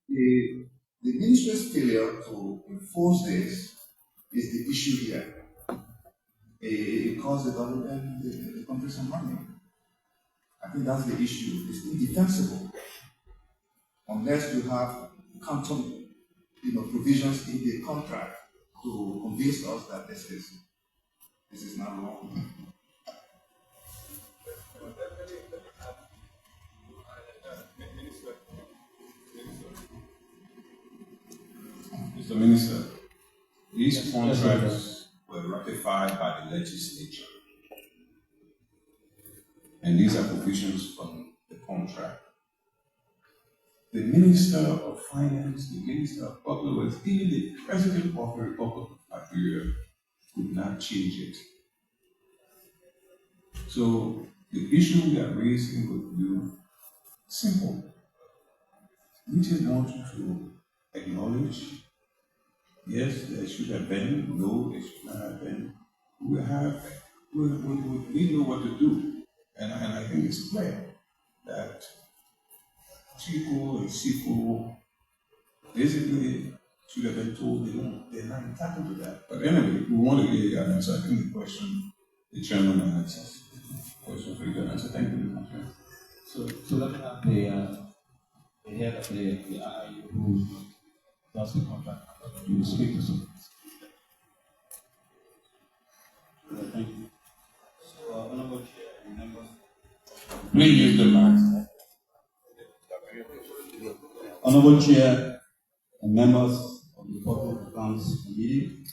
The ministry's failure to enforce this is the issue here. It costs the government, the country some money. I think that's the issue. It's indefensible unless you have quantum, provisions in the contract to convince us that this is not wrong. Mr. Minister, these contracts were ratified by the legislature, and these are provisions from the contract. The Minister of Finance, the Minister of Public Works, even the President of the Republic of Liberia could not change it. So the issue we are raising with you is simple. We just want you to acknowledge, yes, there should have been, no, it should not have been. We know what to do. And I think it's clear that Chico and Sico basically should have been told they're not entitled to that. But anyway, we want to get an answer. I think the question the chairman answers. Question for you to answer. Thank you. So let me have the head of the IIU who does the contract. You will speak to some. Thank you. So, Honorable Chair and members. Please use the mic. Honorable Chair and members of the Public Accounts Committee,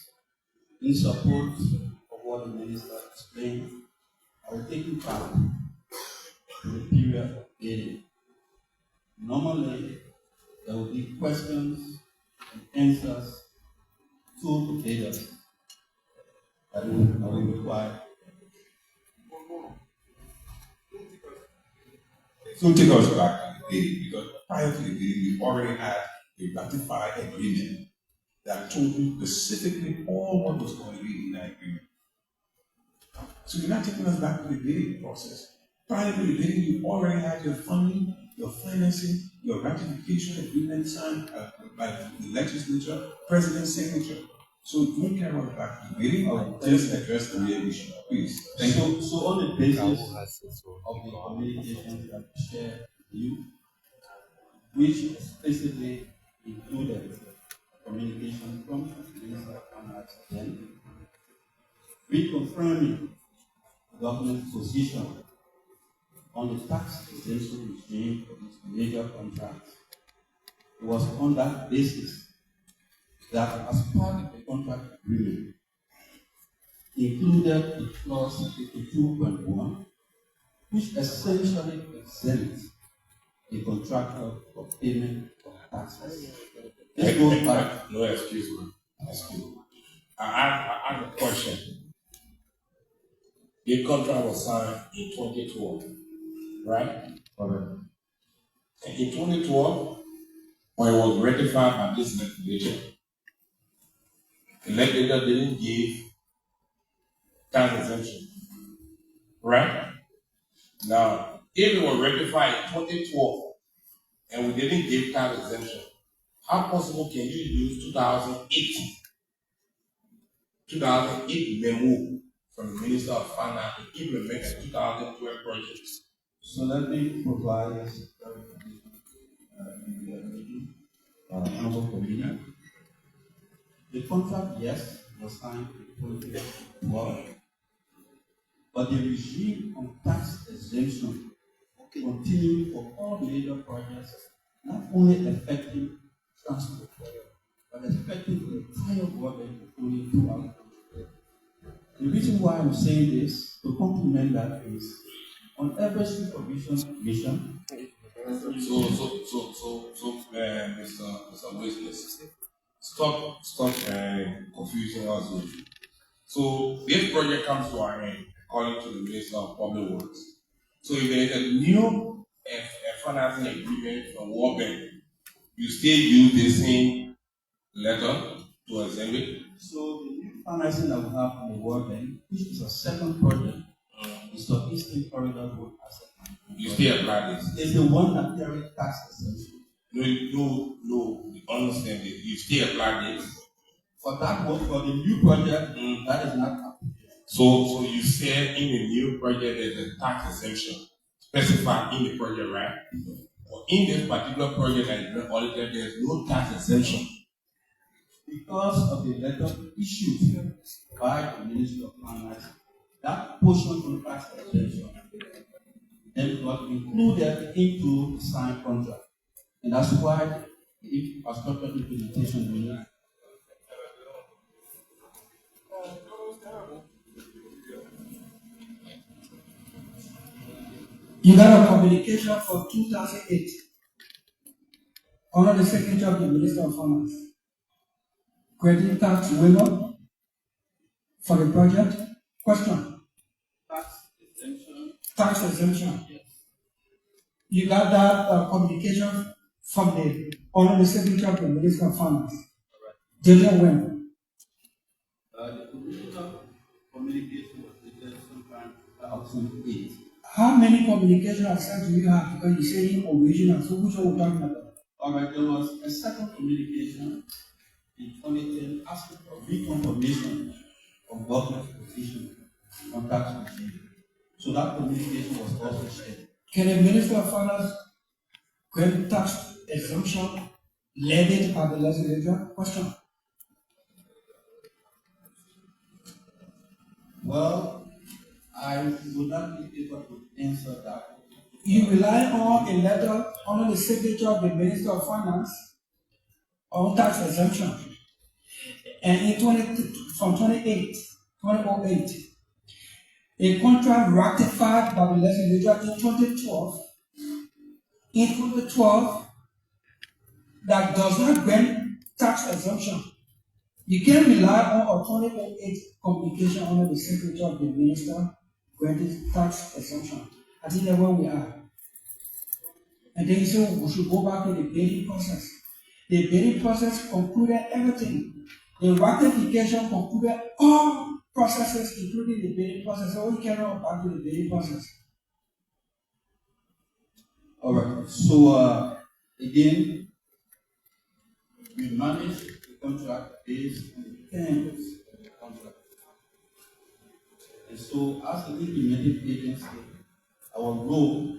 in support of what the Minister explained, I will take you back to the period of dating. Normally, there will be questions and answers to the data that will require. So take us back to the day, because prior to the day, we already had a ratified agreement that told you specifically all what was going to be in that agreement. So you're not taking us back to the bidding process. Prior to the bidding, you already had your funding, your financing, your ratification agreement signed by the legislature, president's signature. So don't carry us back to the bidding, or just address the real issue, please. Thank you. So on the basis of the communications that we shared with you, which explicitly included communication from the Minister of Finance then, reconfirming the government's position on the tax exemption regime for these major contracts. It was on that basis that, as part of the contract agreement, included the clause 52.1, which essentially exempts the contractor from payment of taxes. This goes back. No, excuse me. I have a question. The contract was signed in 2012, right? Correct. In 2012, when it was ratified by this legislature, the legislature didn't give tax exemption, right? Now, if it was ratified in 2012 and we didn't give tax exemption, how possible can you use 2008 memo from the Minister of Finance to implement a 2012 project? So let me provide us honorable committee. The contract, yes, was signed in 2012, but the regime on tax exemption continued for all major projects, not only affecting transport, but affecting the entire government only throughout. The reason why I'm saying this, to complement that, is on every supervision mission. Mr. Witness, stop confusing us. So this project comes to our end according to the Minister of Public Works. So if there is a new financing agreement from World Bank, you still use the same letter to exempt it? So the new financing that we have from the World Bank, which is a second project, is the Eastern Corridor Road Asset Management. You still apply this? It's the one that carries tax exemption. No, understand it. You still apply this. For that work, for the new project, that is not applicable. So you said in the new project there's a tax exemption specified in the project, right? But in this particular project that is being audited, there's no tax exemption. Because of the letter issued by the Ministry of Finance, that portion of tax exemption then got included into the signed contract. And that's why the infrastructure implementation unit you got a communication for 2008 under the signature of the Minister of Finance. Credit tax waiver for the project. Question. tax exemption. Tax exemption. Yes. You got that communication from the under the signature of the Minister of Finance. Correct. Dated when? The original communication was dated sometime 2008. How many communication access do you have? Because you say in original, so which one we're talking about? Alright, there was a second communication in 2010 asking for reconfirmation of government position on tax regime. So that communication was also shared. Can the Minister of Finance grant tax exemption levied by the legislature? Question. Well, I would not be able to answer that. You rely on a letter under the signature of the Minister of Finance on tax exemption. And in 2008, a contract ratified by the legislature in 2012, that does not grant tax exemption. You can't rely on a 2008 communication under the signature of the Minister granting tax exemption. I think that's where we are. And then you say we should go back to the bidding process. The bidding process concluded everything. The ratification concluded all processes, including the bidding process. So we cannot go back to the bidding process. Alright, so again, we manage the contract based on the terms of the contract. And so, as an implementing agency, our role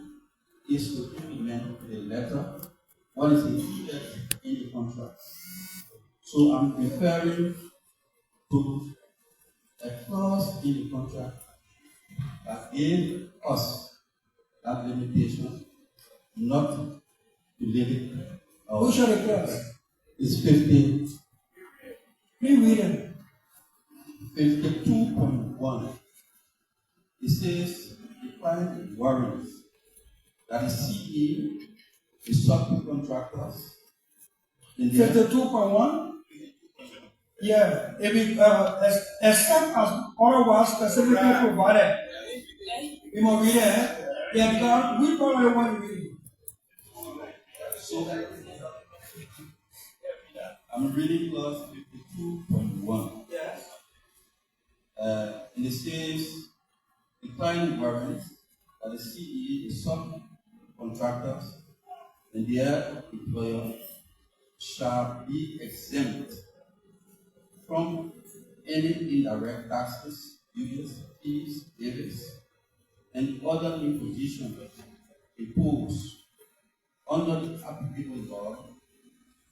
is to implement the letter, what is included in the contract. So I'm referring to a clause in the contract that gave us that limitation not to limit our. Who shall the clause? It's 50. Please read it. 52.1. It says define warrants that the CE is subcontractors. 52.1? Yeah, if it, except as otherwise specifically provided. You must read it. Yeah, because we probably want to read it. So I'm reading clause 52.1. Yes. And it says decline warrants that the CE is subcontractors and their employer shall be exempt from any indirect taxes, duties, fees, levies, and other impositions imposed under the applicable law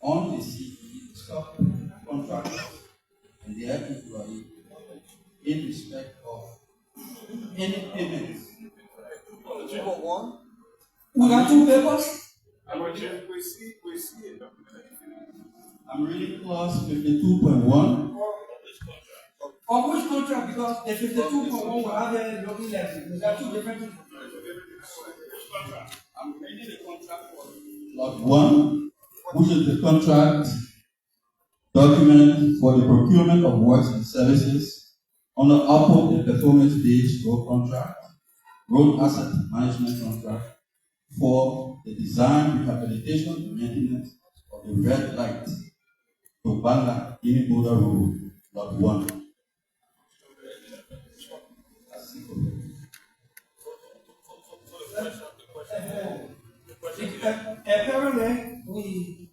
on the CE subcontractors and their employee in respect of any payments. We got two papers? I'm reading clause 52.1. Of which contract? Because the 52.1 will have a looking level. We got two different things. I'm reading the contract for lot 1, which is the contract document for the procurement of works and services on the upper and performance-based road contract, road asset management contract for the design, rehabilitation, and maintenance of the red light to Bala Iniboda Road, lot 1. Apparently, we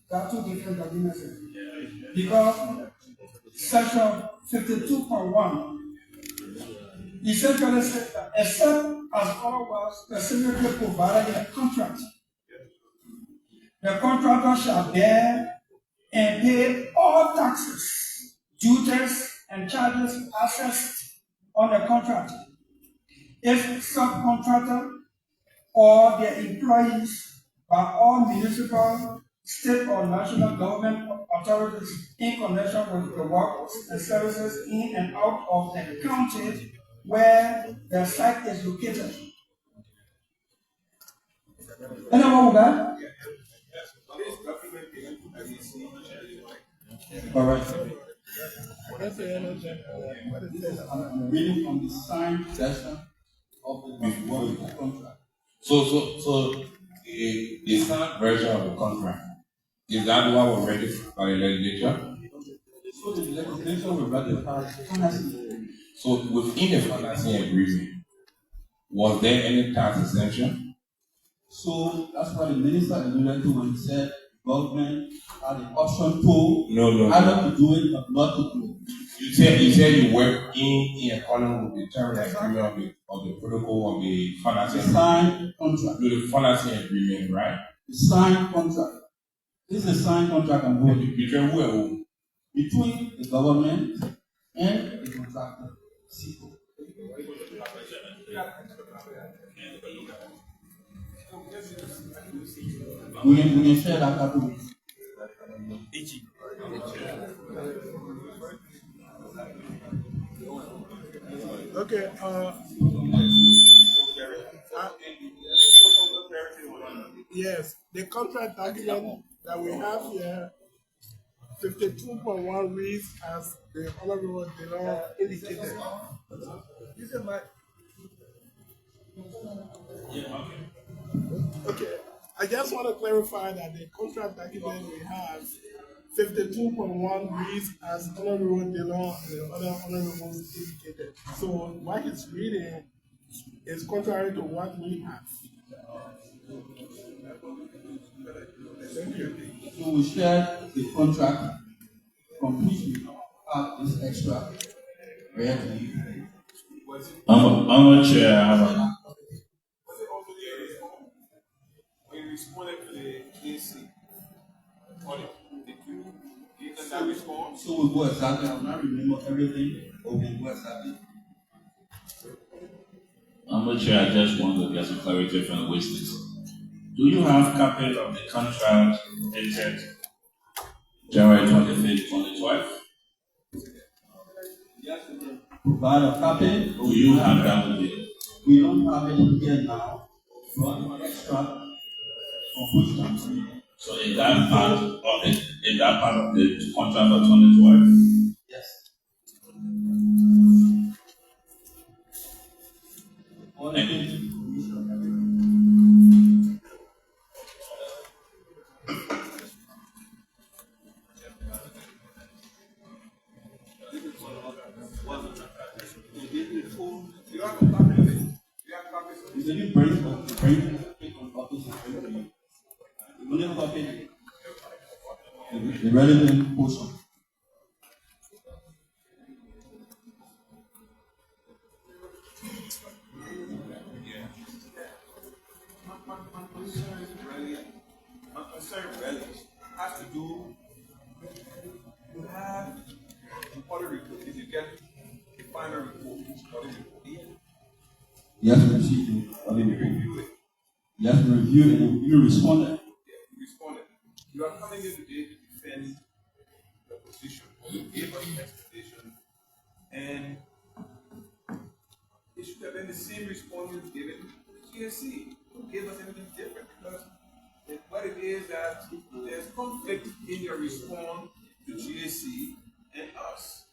got two different agreements. Because section 52.1 essentially says that except as otherwise specifically provided in a contract, the contractor shall bear and pay all taxes, duties, and charges assessed on the contract. If subcontractor or their employees by all municipal, state, or national government authorities in connection with the works and services in and out of the county where the site is located. Anyone with that? Correct. I'm reading from the signed section of the contract. So the signed version of the contract, is that the one already by the legislature? So the legislation will ratify financing. So within the financing agreement, was there any tax exemption? So that's what the minister alluded to when he said government had the option to No. either to do it or not to do it. You said you work in accordance with the terms and agreement of the protocol of the financing The signed contract. with the financing agreement, right? The signed contract. This is a signed contract I'm holding Between who and who? between the government and the contractor. We can share that copy. Okay. Yes, the contract document that we have here, 52.1 reads as the Honorable Delon indicated. Okay, I just want to clarify that the contract document we have, 52.1 reads as Honorable Delon and the other honorables indicated. So what he's reading is contrary to what we have. Thank you. So we share the contract from which we have this extra reality. I'm a chair. I have a When you responded to the GSC audit, did you give them that response? So we go exactly, I will not remember everything, but we go exactly. I'm a chair. I just want to get some clarity from the witness. Do you have copies of the contract dated January 25th, 2012? Yes, we can provide a copy. Do you have that with you? We don't have it here now. So extra from which country? So is that part of the contract for 2012? Yes. You didn't bring it on office and bring it. You only copy the relevant portion. My concern really has to do, you have the audit report, did you get the final report, audit report? Yes, we received it. Did you review it? Yes, we reviewed it and you responded. Yeah, you responded. You are coming here today to defend the position, you gave us an explanation, and it should have been the same response you gave it to GSC. Don't give us anything different, because what it is that there's conflict in your response to GSC and us.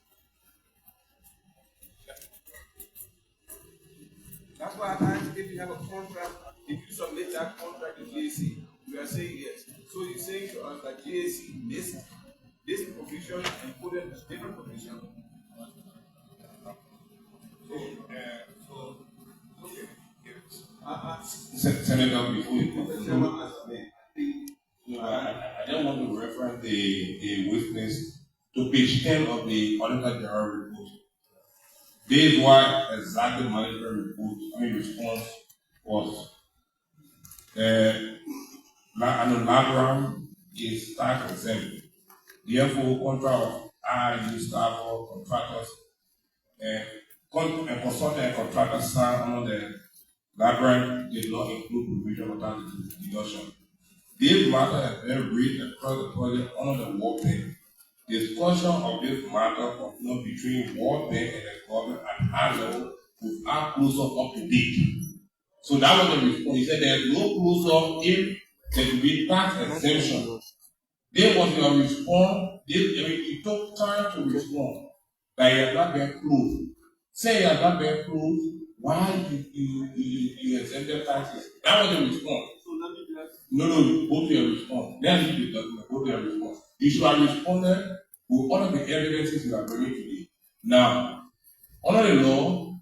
That's why I asked if you have a contract, if you submit that contract to GSC, we are saying yes. So you're saying to us that GSC missed this provision and put in a different provision. Senator, before you Chairman, I think I just want to reference the witness to page 10 of the Auditor General report. This is why exactly management response was an elaborate is tax exempt. Therefore, contract of IIU staff or contractors and consultant and contractors signed under the library did not include provision of tax deduction. This matter has been read across the project under the World Bank. Discussion of this matter continued between World Bank and the government at high level without close up to date. So that was the response. He said there is no close up if there will be tax exemption. There was your response. It took time to respond. That you have not been closed. Say you have not been closed, why you exempted taxes? That was the response. So let me just. No, go to your response. Then leave the document. Go to your response. You should have responded with all of the evidences you are bringing today. Now, under the law,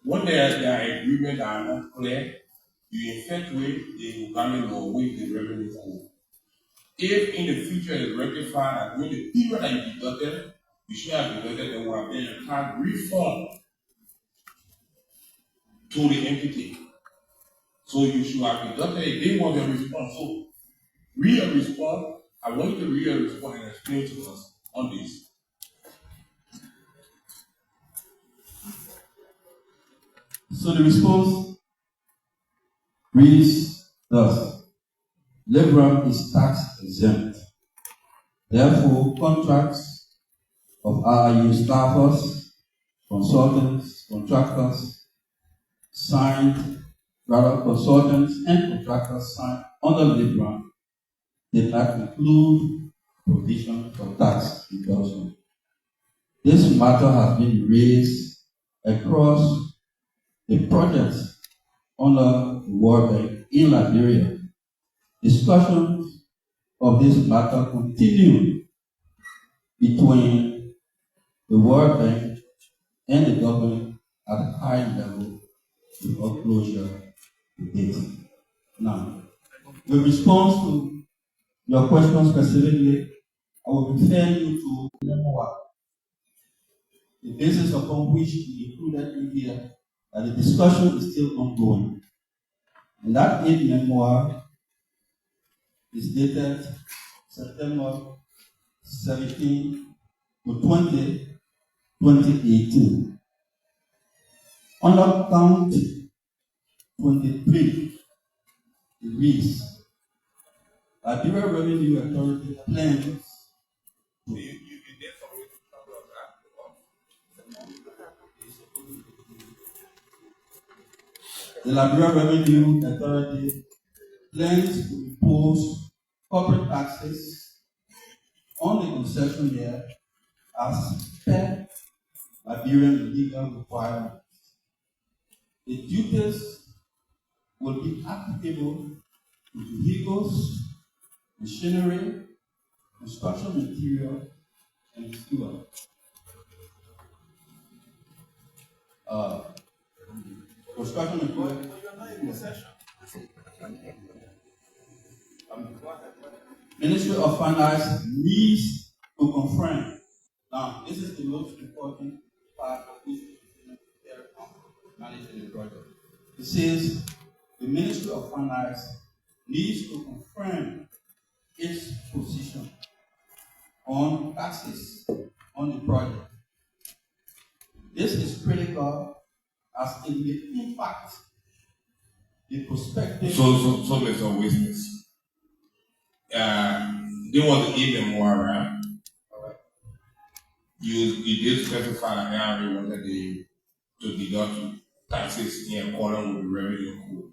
when there are agreements that are not clear, you effectuate the Uganda law with the revenue code. If in the future it is rectified that when the period that you deducted, you should have deducted and will have been a tax refund to the entity. So you should have deducted it. They want a response. So read a response. I want you to read a response and explain to us on this. So the response reads thus: Liberia is tax exempt. Therefore, contracts of IIU staffers, consultants, contractors consultants and contractors signed under Liberia did not include provision for tax deduction. This matter has been raised across the projects under the World Bank in Liberia. Discussions of this matter continue between the World Bank and the government at a high level without closure to date. Now, in response to your question specifically, I will refer you to the memoir, the basis upon which we included in here that the discussion is still ongoing. And that aid memoir is dated September 17 to 20, 2018. Under count 23, it reads, Liberia Revenue Authority plans the Liberia Revenue Authority plans to impose corporate taxes on the concession year as per Liberian legal requirements. The duties will be applicable to vehicles, machinery, construction material, and fuel. Construction material. You're not in possession. Ministry of Finance needs to confirm. Now, this is the most important part of this managing the project. It says the Ministry of Finance needs to confirm its position on taxes on the project. This is critical as it may impact the prospective. So, Mr. Witness, there was an memoir, right? You did specify that IRA wanted to deduct taxes in accordance with the revenue code.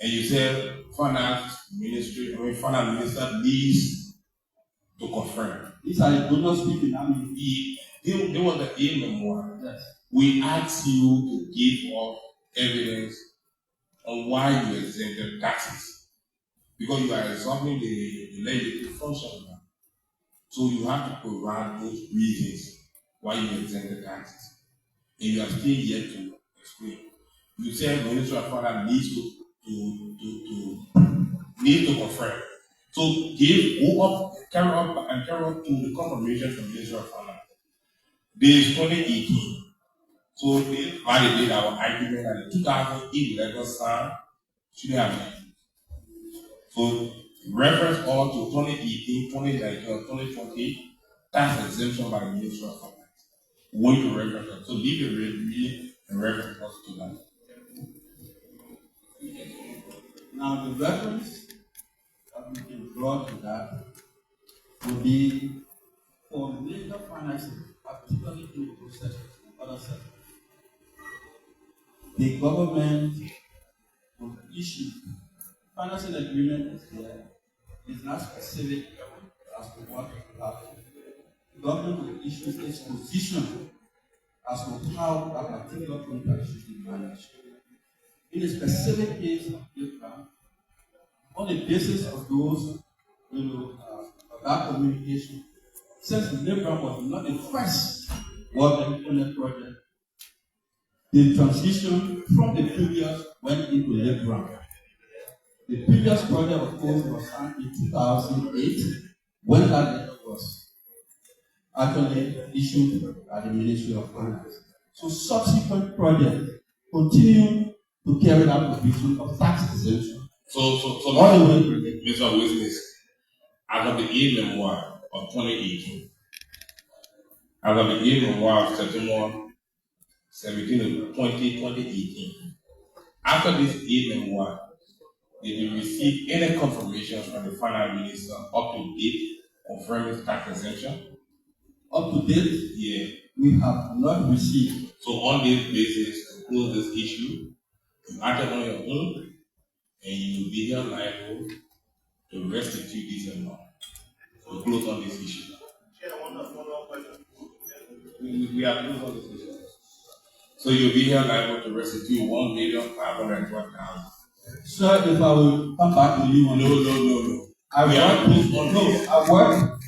And you said finance minister needs to confirm. These are the donors speaking. I mean, there was the memoir. yes. We asked you to give us evidence on why you exempted taxes. Because you are exempting the legislative function now. So you have to provide those reasons why you exempted taxes. And you are still yet to explain. You said Ministry of Finance needs to need to confirm. So go up, carry up to the confirmation from the Ministry of Finance. This is 2018. So they validate our argument that the 2011 SAR should have been. So reference all to 2018, 2019, or 2020 tax exemption by the Ministry of Finance. When you reference them. So leave the read and reference us to that. Now the reference that we can draw to that would be for major finances, particularly in the process and other sectors. The government will issue financing agreement is there. It's not specific as to what will happen. The government will issue its position as to how that particular contract should be managed. In a specific case of Libra, on the basis of those, that communication, since Libra was not the first water internet project, the transition from the previous went into Libra. The previous project, of course, was signed in 2008, when that letter was actually issued by the Ministry of Finance. So subsequent projects continue to carry out provision of tax exemption. So all the way to Mr. Witness, as of the year memoir of 2018, as of the year memoir of September 17 of 2018, after this year memoir, did you receive any confirmation from the Finance Minister up to date confirming tax exemption? Up to date, yeah, we have not received. So on this basis, to close this issue, you acted on your own, and you will be held liable to restitute this amount. To close on this issue. We are closed on this issue. So you'll be held liable to restitute 1,512,000. Sir, if I will come back to you on No. I work.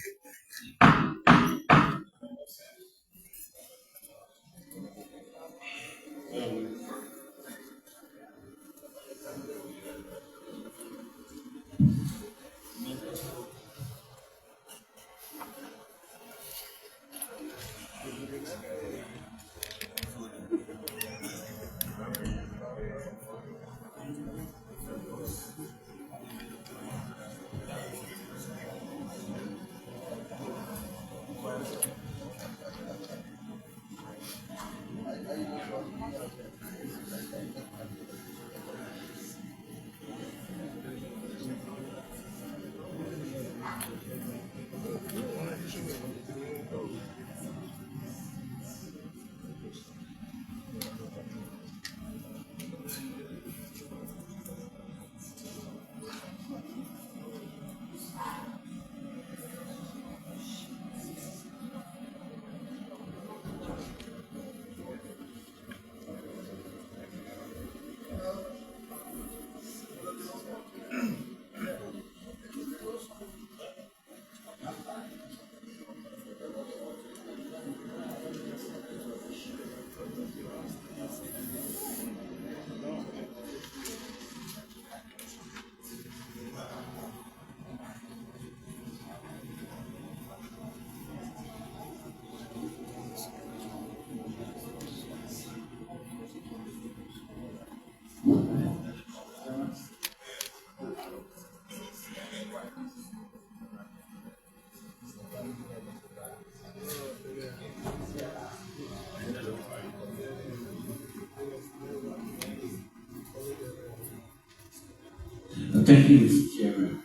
Thank you, Mr. Chairman.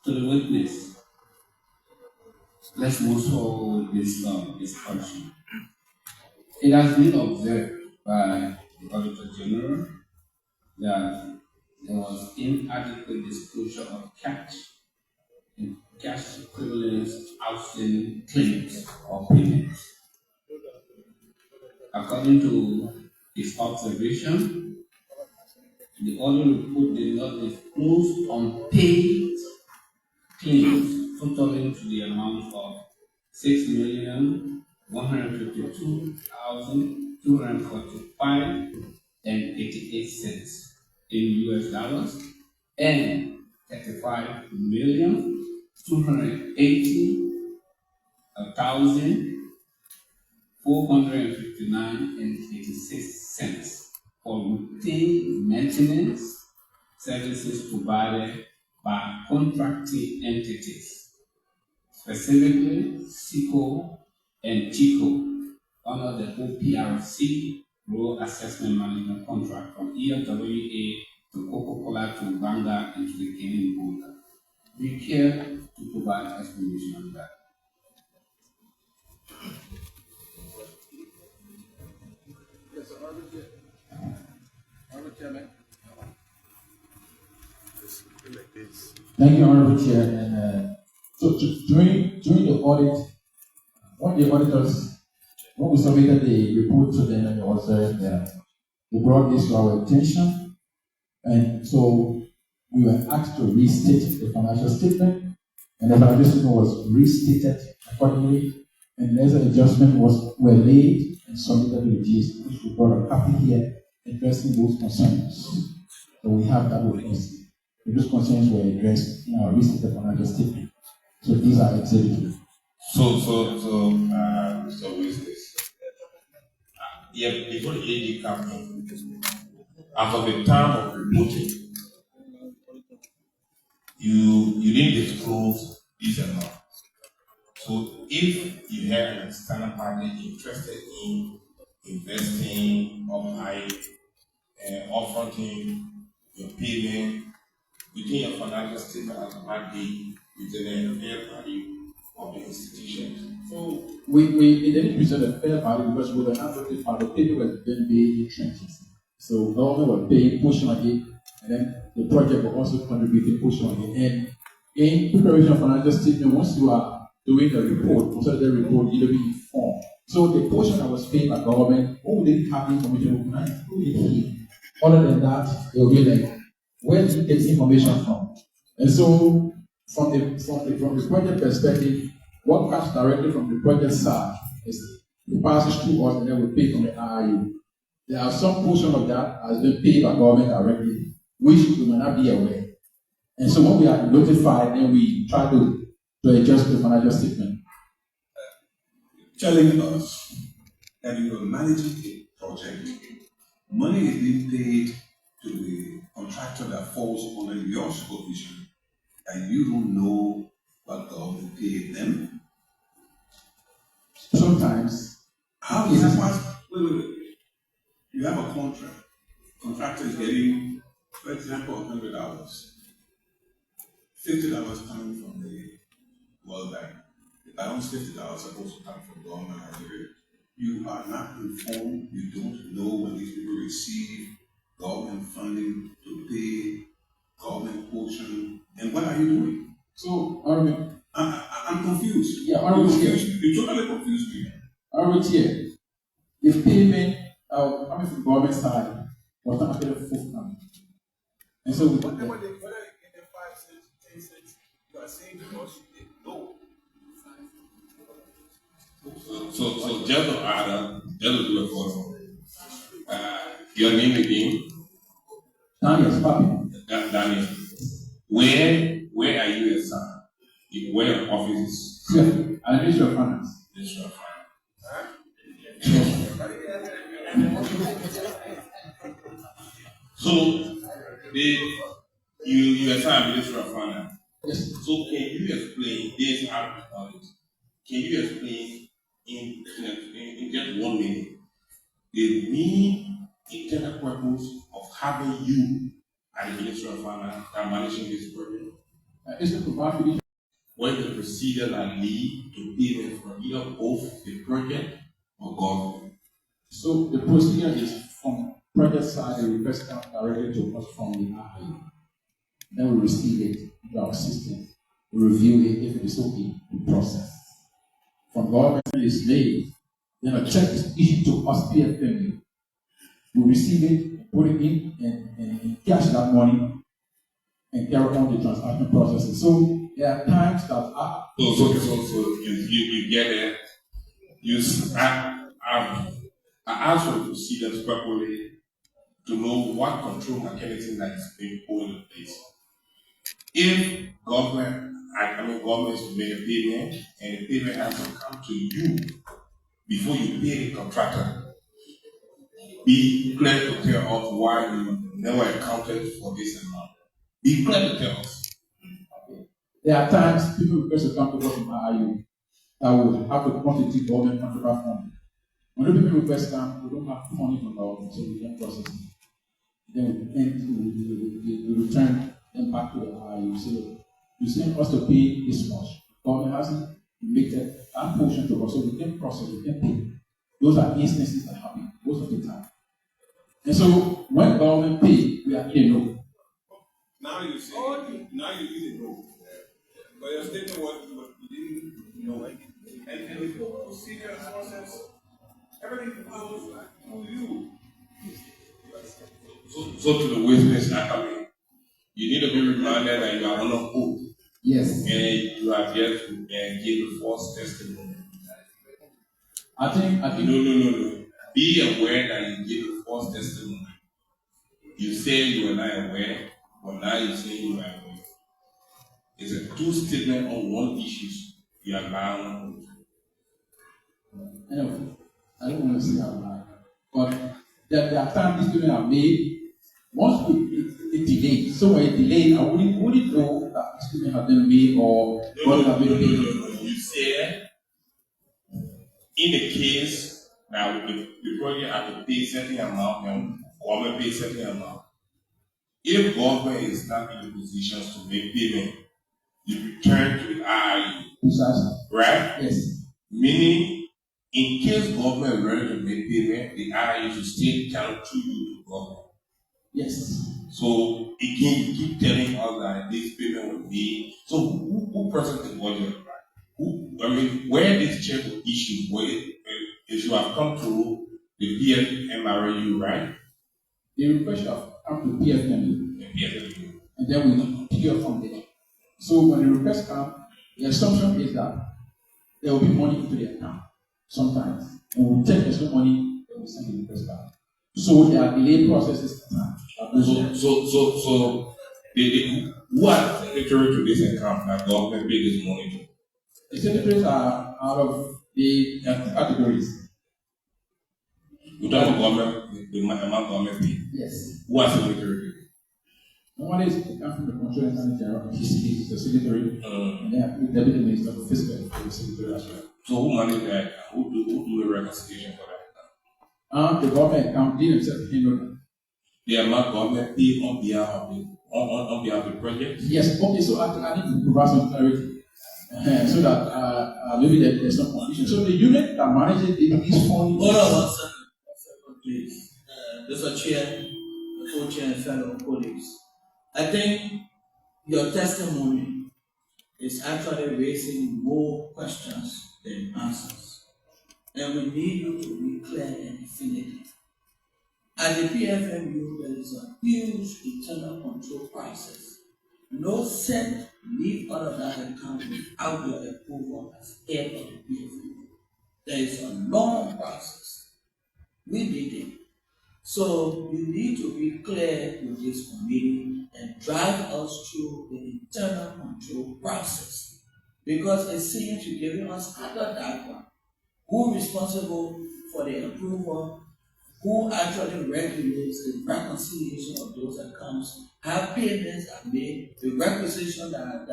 To the witness, let's move forward with this discussion. It has been observed by the Auditor General that there was inadequate disclosure of cash and cash equivalents outstanding claims or payments. According to his observation, the audit report did not disclose unpaid claims totaling to the amount of $6,152,245.88 in US dollars and $35,280,459.86 for routine maintenance services provided by contracting entities, specifically SICO and TICO, under the OPRC Rural Assessment Management Contract from ELWA to Coca-Cola to Banga and to the Guinea border. We care to provide explanation on that. Yes, sir. Honorable Chairman. Thank you, Honorable Chair. And so during the audit, when we submitted the report to them, and they brought this to our attention, and so we were asked to restate the financial statement, and the financial statement was restated accordingly, and there's an adjustment were made and submitted to the GST, which we brought a copy here addressing those concerns. So we have that with us. Those concerns were addressed in our restated financial statement. So these are executive. So, Witness. Yeah, before the AD campaign, as of the time of reporting, you didn't disclose this amount. So if you have an external party interested in investing or upfronting your payment within your financial statement as a party within a fair value of the institution. So we didn't present a fair value because we were not looking for the payment was being paid in trenches. So government was paying portion of it, and then the project will also contribute a portion of it. And in preparation of financial statement, once you are doing the report, consolidated report, you'll be informed. So the portion that was paid by government, we didn't have information, we cannot include it here. Other than that, it will be like, where did you get information from? And so from the project perspective, what comes directly from the project side is it passes through us and then we pay from the IRU. There are some portion of that has been paid by government directly, which we may not be aware. And so when we are notified, then we try to adjust the financial statement. Telling us that you are managing a project, money is being paid to the contractor that falls under your supervision, and you don't know what government paid them. Sometimes, how is that possible? Wait. You have a contract. Contractor is getting, for example, $100. $50 coming from the World Bank. The balance $50 supposed to come from government Nigeria. You are not informed. You don't know when these people receive government funding to pay government portion. And what are you doing? So, I'm confused. Yeah, you totally confused me. The payment coming from government side was not actually forthcoming. And so Whether they get the 5 cents, 10 cents, you are saying because you didn't know. So just to add up, just to do a follow. Your name again? Daniel, Daniel. Where are you assigned? Where your office is? Yeah, Ministry of Finance. Ministry of Finance. So you assign Ministry of Finance. Yes. So can you explain this out of it? Can you explain in just 1 minute the main internal purpose of having you at the Ministry of Finance and managing this project? It's to provide What is the procedure that lead to payment from either both the project or government? So the procedure is from project side, the request comes directly to us from the IRU. Then we receive it into our system. We review it. If it is okay, we process. From government is made, then a check is issued to us PFMU. We receive it, put it in, and cash that money, and carry on the transaction processes. So there are times that So you get it. I asked for the procedures properly to know what control mechanism that is being put in place. If government is to make a payment and the payment has to come to you before you pay the contractor, be clear to tell us why you never accounted for this amount. Be clear to tell us. There are times people request to come to work from IU that would have to quantity government contract funding. When people request come, we don't have funding from government, so we don't process it. Then we return them back to the IU. So you send us to pay this much. Government hasn't made that portion to us, so we can process, we can pay. Those are instances that happen most of the time. And so when government pay, we are in no. Now you say, now you didn't know. But your statement was you didn't know. And the procedure and process, everything goes through you. So to the witness, you need to be reminded that you are on oath. Yes. And you are here to give false testimony. I think No. Be aware that you give a false testimony. You say you are not aware, but now you say you are aware. It's a two statement on one issue. You are bound. Anyway, I don't want to say out loud, but there are times these statements are made. Once it delayed, so when it delayed, I wouldn't know that the statement had been made or what had been made. You say in the case that the project have to pay certain amount and government pay certain amount. If government is not in the positions to make payment, you return to the IIU. Precisely. Right? Yes. Meaning, in case government is ready to make payment, the IIU should still count to you to government. Yes. So again, you keep telling us that this payment will be. So who presents the budget? Where this check was issued, where it should have come through the PFMRU, right? The request have come to PFMU. And then we pick it up from there. So when the request comes, the assumption is that there will be money into the account sometimes. And we'll take the money and we'll send the request back. So there are delayed processes. So who are secretary to this account that government pay this money to? The secretaries are out of the categories. You talk about government, the amount government pay. Yes. Who are secretary? One is the come from the controlling manager, he's the secretary, and then the deputy minister of fiscal for the secretary as well. So who manage that? Who do the reconciliation for that? The government account did themselves handle that. The amount government pay on behalf of the project? Yes, okay, so I need to provide some clarity. So that maybe there's some condition. So the unit that manages these funds. Hold on 1 second, please. Mr. Chair, co-chair, and fellow colleagues. I think your testimony is actually raising more questions than answers. And we need you to be clear and definitive. At the PFMU, there is a huge internal control process. No cent leave out of that account without your approval as head of the PFMU. There is a long process. We did it. So you need to be clear with this committee and drive us through the internal control process. Because it seems you're giving us other data. Who is responsible for the approval? Who actually regulates the reconciliation of those accounts? How payments are made, the requisition that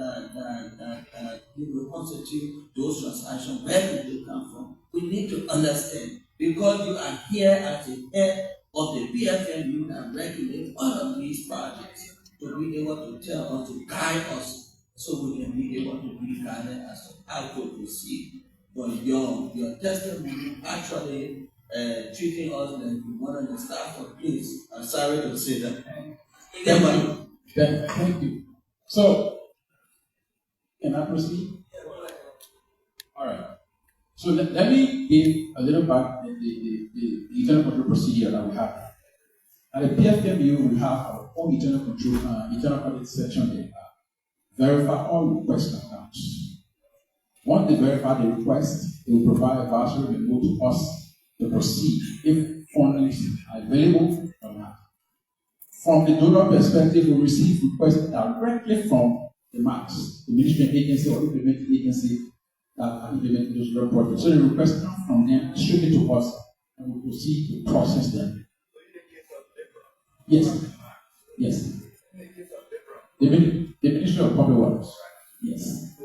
will constitute those transactions, where do they come from? We need to understand, because you are here as the head of the PFMU that regulate all of these projects, to be able to tell us, to guide us, so we can be able to be guided as to how to proceed. But your testimony actually treating us like one of the staff of police. I'm sorry to say that. Thank you. So, can I proceed? All right. So let me give a little back the internal control procedure that we have. At the PFMU, we have our own internal control, internal audit section there. Verify all request accounts. Once they verify the request, they will provide a voucher memo to us to proceed if funds are available or not. From the donor perspective, we receive requests directly from the marks, the management agency or implementing agency that are implementing those road projects. So the request comes from them straight to us, and we proceed to process them. Yes. Yes. The Ministry of Public Works. Yes. So,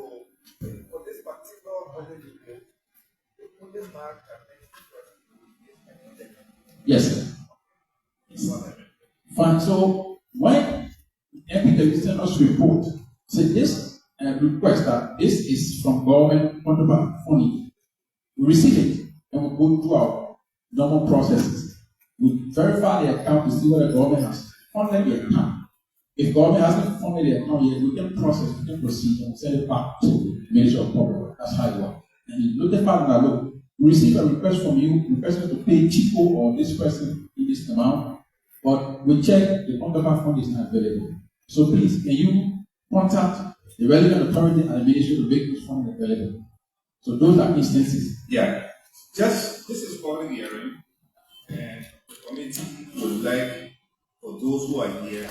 for this particular project, the police mark Yes, sir. Yes. Fine. So when MPW sent us report, say this request that this is from government counterpart funding, we receive it and we go through our normal processes. We verify the account to see whether the government has funded the account. If government hasn't funded the account yet, we can process, we can proceed and send it back to the Ministry of Public Works. That's how it works. And you notify them that, look, we receive a request from you, requesting to pay Chico or this person in this amount, but we check the counterpart fund is not available. So please, can you contact the relevant authority and the ministry to make this fund available? So those are instances. Yeah. Just this is public hearing, and the committee would like for those who are here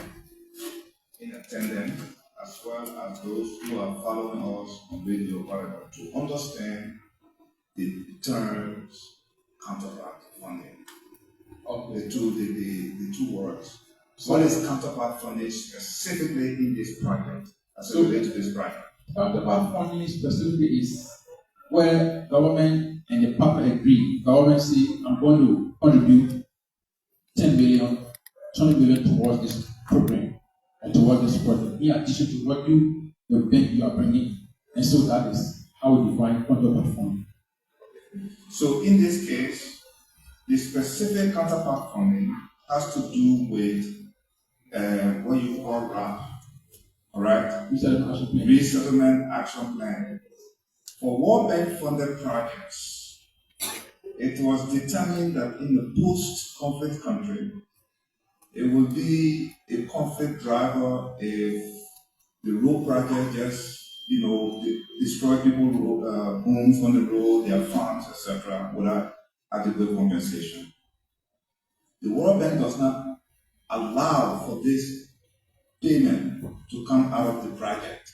in attendance, as well as those who are following us on radio whatever, to understand the terms counterpart funding. Okay. The two words. What is counterpart funding specifically in this project as it relates to this project? Counterpart funding specifically is where government and the partner agree. Government say, I'm going to contribute 10 million, 20 million towards this program and towards this project, in addition to what the bank you are bringing. And so that is how we define counterpart funding. So in this case, the specific counterpart funding has to do with what you call RAP, all right? Resettlement Action Plan. For World Bank funded projects, it was determined that in the post-conflict country, it would be a conflict driver if the road project just, destroy people's homes on the road, their farms, etc., without adequate compensation. The World Bank does not allow for this payment to come out of the project.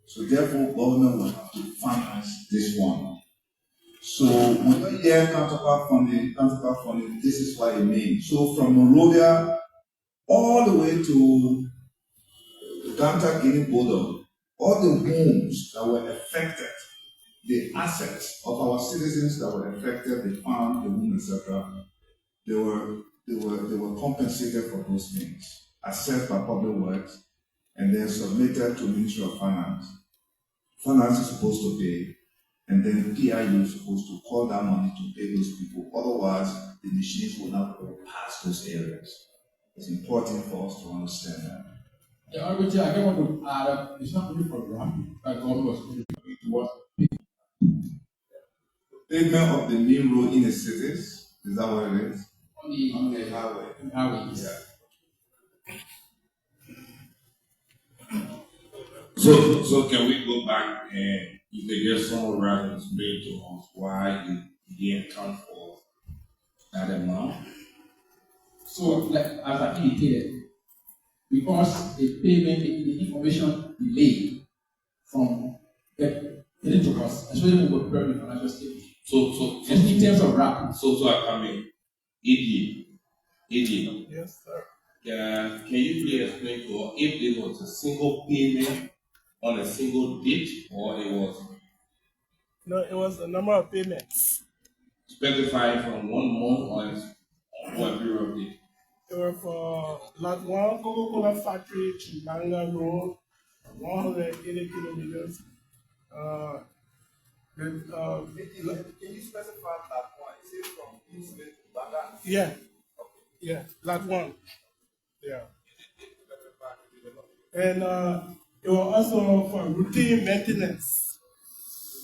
So therefore, government will have to finance this one. So when you hear counterpart funding, this is what it means. So from Monrovia all the way to Ganta Guinea border, all the homes that were affected, the assets of our citizens that were affected, the farm, the home, etc., they were compensated for those things, assessed by Public Works, and then submitted to Ministry of Finance. Finance is supposed to pay, and then PIU is supposed to call that money to pay those people. Otherwise, the machines will not go past those areas. It's important for us to understand that. Yeah, I just want to add up, it's not only for RAP that government was contributing towards Pavement of the main road in the cities, is that what it is? on the highway. highways. Yeah. So can we go back and you can just summarize and explain to us why you didn't account for that amount? So, like as I indicated, because the payment, the information delayed from getting to us, especially when we prepare the financial statement. So Just in terms of RAP. So I mean, AD. Yes, sir. Can you please explain to us if it was a single payment on a single date or it was No, it was the number of payments. specified from 1 month or what period of date? They were for Lot 1, Coca-Cola Factory, Chibanga Road, 180 kilometers. Can you specify that one? Is it from East to Baga? Yeah. Yeah, Lot 1. Yeah. And it was also for routine maintenance.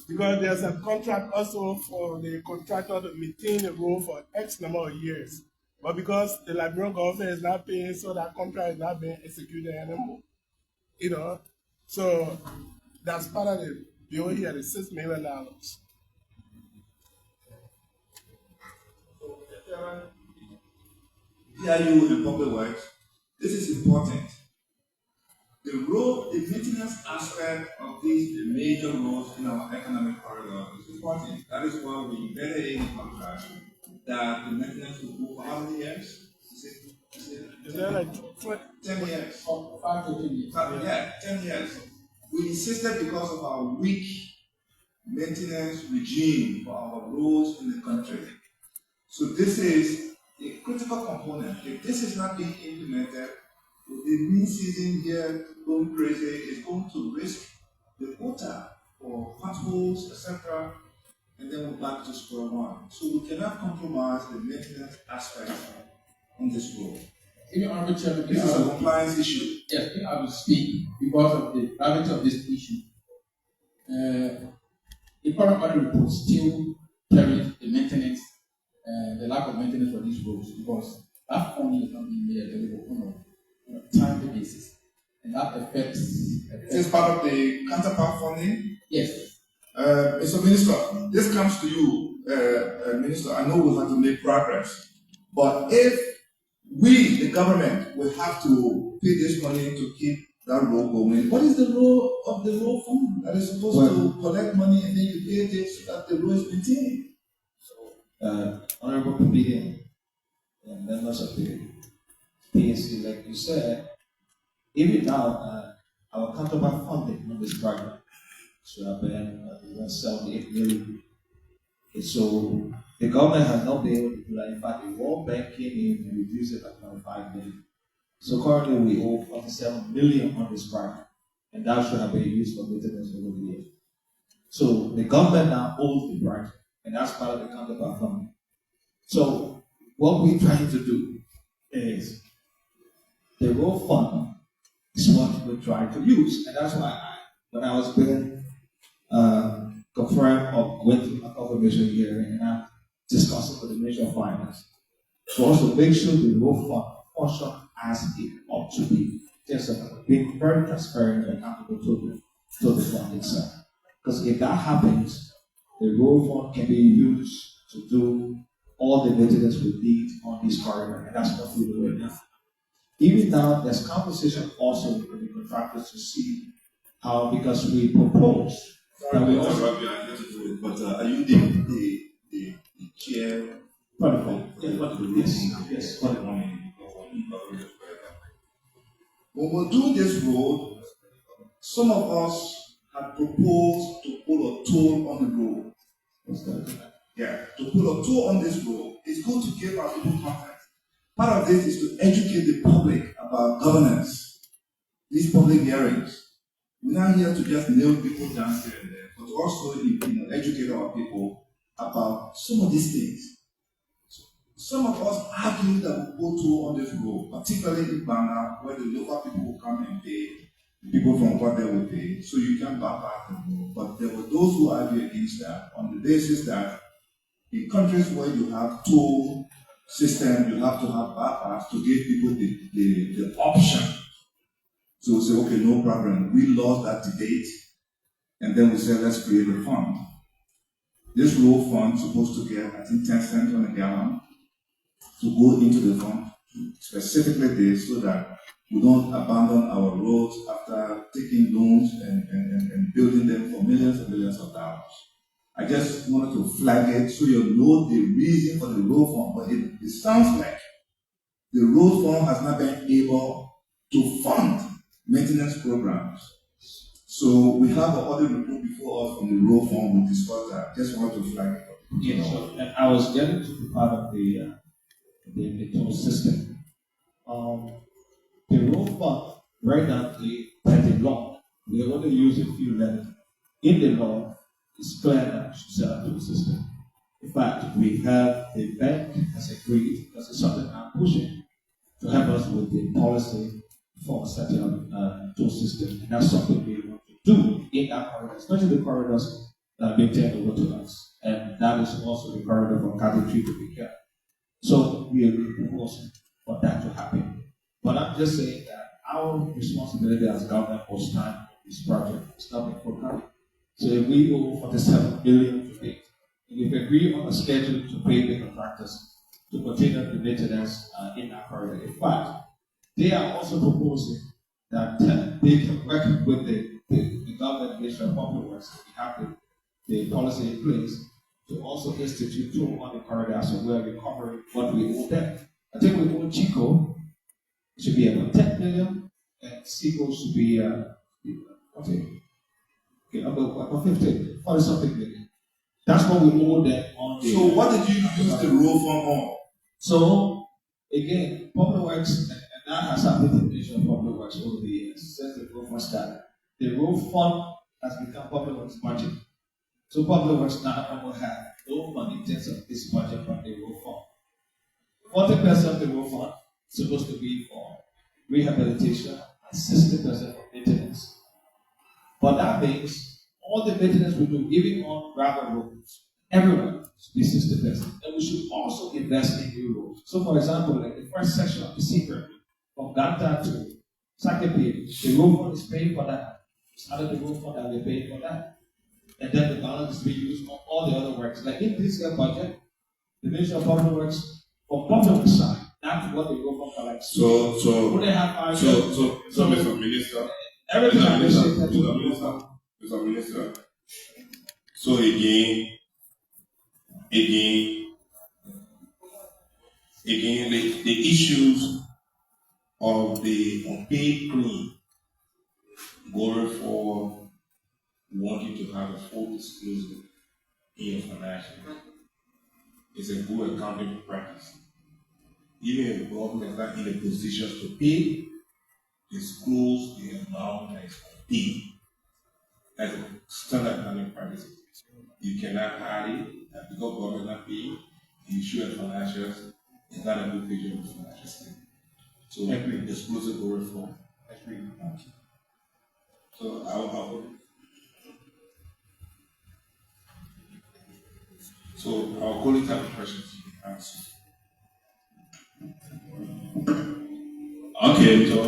Because there's a contract also for the contractor to maintain the road for X number of years. But because the Liberian government is not paying, so that contract is not being executed anymore. So that's part of the bill here, the $6 million. PIU and Public Works, this is important. the maintenance aspect of these major roads in our economic corridor is important. That is why we embedded in the contract that the maintenance will go for how many years? Is there like 10 years. 5 to 10 years. Yeah, 10 years. We insisted because of our weak maintenance regime for our roads in the country. So this is a critical component. If this is not being implemented, the rain season here going crazy is going to risk the quota for potholes, etc. And then we're back to square one. So we cannot compromise the maintenance aspect on this road. This is a compliance issue. Yes, I will speak because of the gravity of this issue. The current audit report still carries the maintenance, the lack of maintenance for these roads because that funding is not being made available on a timely basis. And that affects. Is this part of the counterpart funding? Yes. Mr. Minister, this comes to you, Minister. I know we have to make progress, but if we, the government, will have to pay this money to keep that road going, what is the role of the road fund that is supposed to collect money and then you pay this so that the road is maintained? Honorable Committee and members of the PSC, like you said, even now, our counterpart funding on this program should have been 178 million. And so the government has not been able to do that. In fact, the World Bank came in and reduced it by 25 million. So currently we owe 47 million on this project, and that should have been used for maintenance over the years. So the government now owns the project, and that's part of the counterpart funding. So what we're trying to do is the road fund is what we're trying to use, and that's why when I was being confirmed or went to a confirmation hearing and I'm discussing with the Ministry of Finance for us to make sure the road fund function as it ought to be. Just being very transparent and accountable to the fund itself. Because if that happens, the road fund can be used to do all the maintenance we need on this corridor, and that's what we're doing now. Even now, there's conversation also with the contractors to see how, because we propose that we also. But are you the chair? Yes. When we do this road, some of us have proposed to put a toll on the road. What's that? Yeah, to put a toll on this road. It's good to give our people context. Part of this is to educate the public about governance, these public hearings. We're not here to just nail people down here and there, but to also educate our people about some of these things. Some of us argue that we go toll on this road, particularly in Banga, where the local people will come and pay, the people from what they will pay, so you can bypass the road. But there were those who argue against that on the basis that in countries where you have toll system, you have to have bypass to give people the option. So we say, okay, no problem. We lost that debate, and then we said, let's create a fund. This road fund is supposed to get, I think, 10 cents on a gallon to go into the fund, specifically this, so that we don't abandon our roads after taking loans and building them for millions and millions of dollars. I just wanted to flag it so you know the reason for the road fund, but it sounds like the road fund has not been able to fund maintenance programs. So we have an audit report before us from the road fund. We discussed that. Just wanted to flag it. Yeah, so I was getting to the part of the toll system. The road fund, right now, by the law, we are going to use a few letters. In the law, it's clear that we should set up the system. In fact, we have the bank has agreed, because it's something I'm pushing, to help us with the policy for setting up toll system. And that's something we want to do in that corridor, especially the corridors that are being turned over to us. And that is also the corridor from Category to be kept. So we are proposing for that to happen. But I'm just saying that our responsibility as government was time on this project. It's not been forthcoming. So if we owe 47 billion to date, and if we agree on a schedule to pay the contractors to continue the maintenance in that corridor, in fact, they are also proposing that they can work with the government Ministry of Public Works. We have the policy in place to also institute 201 corridors of where we cover what we owe them. I think we owe Chico, it should be about 10 million, and Seago should be, about 50, 40 something million. That's what we owe them on the. So what did you use the road fund on? So, again, Public Works, and that has happened in the Ministry of Public Works over the years, since the road fund started. The road fund has become Public Works budget. So Public Works now will have no money in terms of this budget from the road fund. 40% of the road fund is supposed to be for rehabilitation and 60% for maintenance. But that means all the maintenance we do, even on gravel roads, everyone should be 60%. And we should also invest in new roads. So for example, like the first section of the secret from Ganta to Sakepe, the road fund is paying for that. It's out of the road fund that we're paying for that. And then the balance is being used on all the other works. Like in this year budget, the Ministry of Public Works, for public works side, that's what the road fund collects. So, Mr. Minister, everything Mr. Minister. So again, the issues of the unpaid claim going for wanting to have a full disclosure in your financials is a good accounting practice. Even if the government is not in a position to pay, disclose the amount that is paid. That's a standard accounting practice. You cannot hide it, and because government is not paying, you show your financials, it's not a good picture of the financial statement. So, disclose it going forward. So, I'll call it type of questions you can answer. Okay, so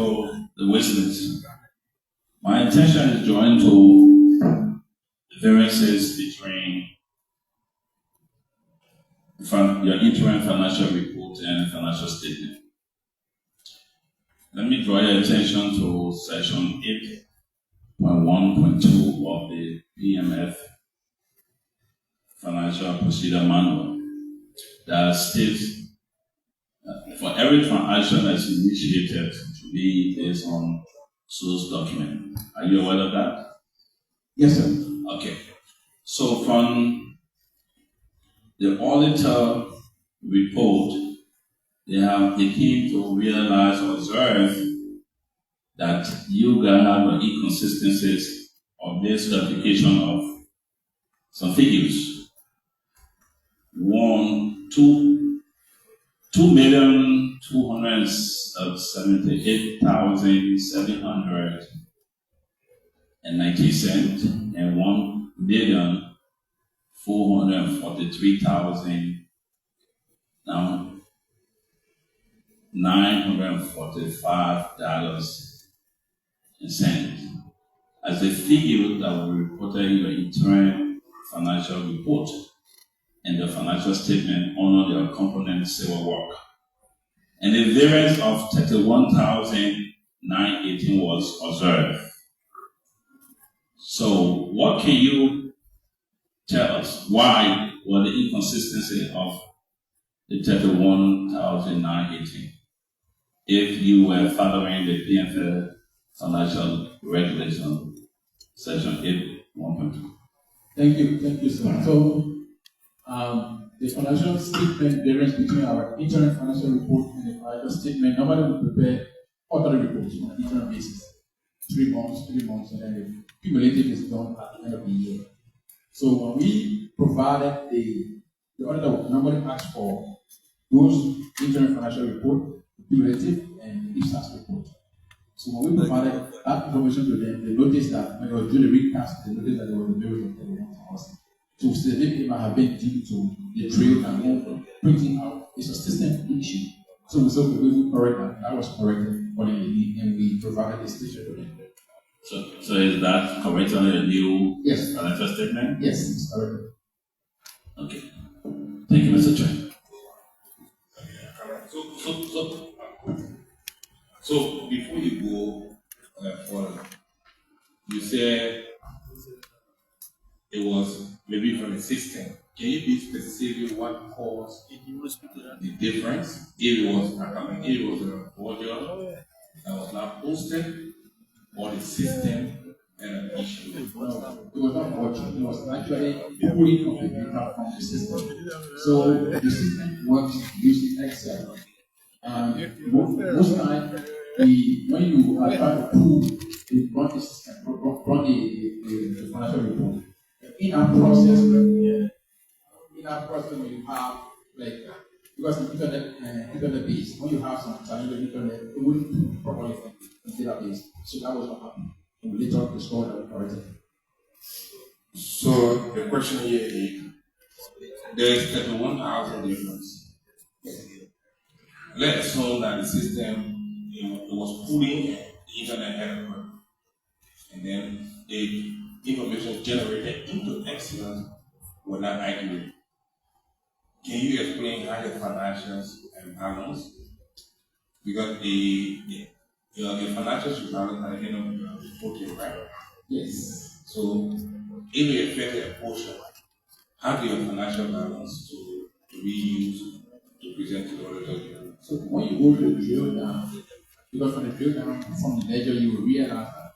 the witness. My intention is joined to the variances between your interim financial report and financial statement. Let me draw your attention to section 8.1.2 of the PMF Financial Procedure Manual that states for every transaction that's initiated to be based on source document. Are you aware of that? Yes, sir. Okay. So from the auditor report, they came to realize or observe that you guys have inconsistencies or misclarification of some figures. 2,278,790 and 1,443,000 now $945.00 as a figure that we reported in your interim financial report and the financial statement under the component civil work. And the variance of 31,918 was observed. So what can you tell us? Why was the inconsistency of the 31,918 if you were following the PMF financial regulation section 8.1.2? Thank you, sir. So, the financial statement variance between our interim financial report and the financial statement, normally we prepare quarterly reports on an interim basis, 3 months, and then the cumulative is done at the end of the year. So when we provided the auditor would normally ask for those interim financial report, cumulative, and IPSAS report. So when we provided that information to them, they noticed that when they were doing the recast, they noticed that there was a variance of 31,000. So it might have been due to the drill and printing out. It's a system issue. So we said we will correct that. That was corrected accordingly, and we provided the station to them. So is that correct on the new yes. financial statement? Yes, it's correct. Okay. Thank you, Mr. Chair. So before you go, following. You said it was maybe from the system. Can you be specific what caused the difference? If it was a audio that was not posted, or the system and an issue? It was not watching, it was actually pulling of the data from the system. So the system works using Excel. And most time, when you are trying to pull run the system, run the financial report, in our process, when you have like because the internet base, when you have some challenge with internet, it wouldn't pull properly from the database. So that was what happened. And we later discovered that we corrected. So the question here is, there is 31,000 difference. Let's assume that the system it was pulling the internet network, and then the information generated into Excel were not accurate. Can you explain how your financials and balance? Because the financials should balance at the end of the reporting, right? Yes. So if you affect a portion, how do your financial balance to be used to present to the auditor general? So when you go to the drill down, because from the drill down from the ledger, you will realize that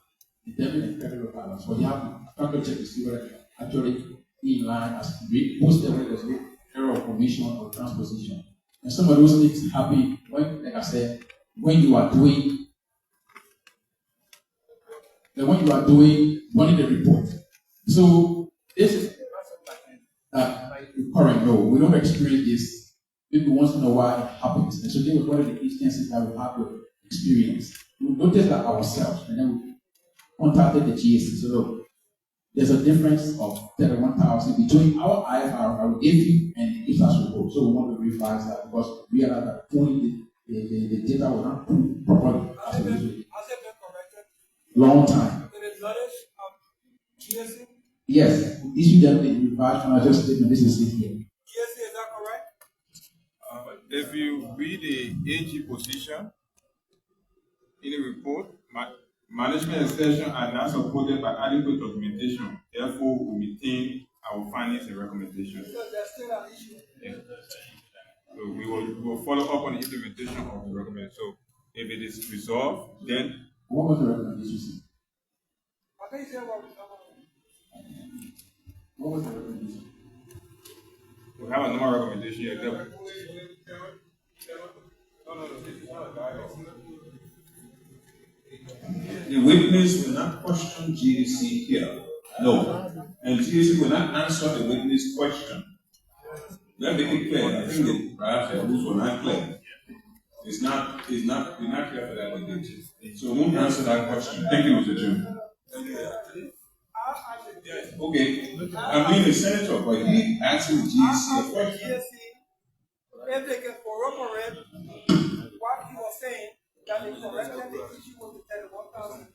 the debit and credit balance. But you have to factor check to see whether actually in line as most debit there's no error of omission or transposition. And some of those things happen when, like I said, when you are doing running the report. So this is current. No, we don't experience this. Maybe once in a while it happens. And so this was one of the instances that we have to experience. We noticed that ourselves, and then we contacted the GSC. So look, there's a difference of 31,000 between our IFR, our AFU, and the IFAS report. So we want to revise that because we realized that only the data was not put properly. Has it been corrected? Long time. Did it notice GSC? Yes, we issued them the revised financial statement. This is it here. GSC, is that correct? If you read the AG position in the report, management extension are not supported by adequate documentation. Therefore, we maintain our findings and recommendations. So there's still an issue. Yeah. So we will follow up on the implementation of the recommendation. So if it is resolved, then what was the recommendation? I think you said what resolved. What was the recommendation? we have a normal recommendation here. No, this is not a dialogue. The witness will not question GDC here. No. And GDC will not answer the witness question. Let me make it clear. I think that perhaps the rules were not clear. We're not clear for that witness. So we won't answer that question. Thank you, Mr. Chairman. Okay. I'm being a senator, but he asking the GDC a question. If they can corroborate what he was saying, that they corrected the issue with the 31,000.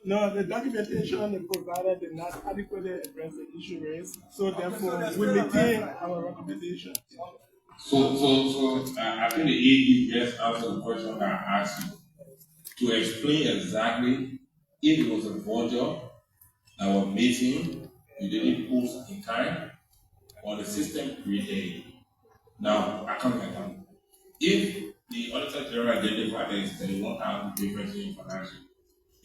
No, the documentation they provided did not adequately address the issue raised. So therefore, we maintain our recommendation. So I think the AD just answered the question that I asked you to explain exactly if it was a voucher that was missing, you didn't post in time, or the system created. Now, I come. If the auditor general identified there is 31,000 difference in financial,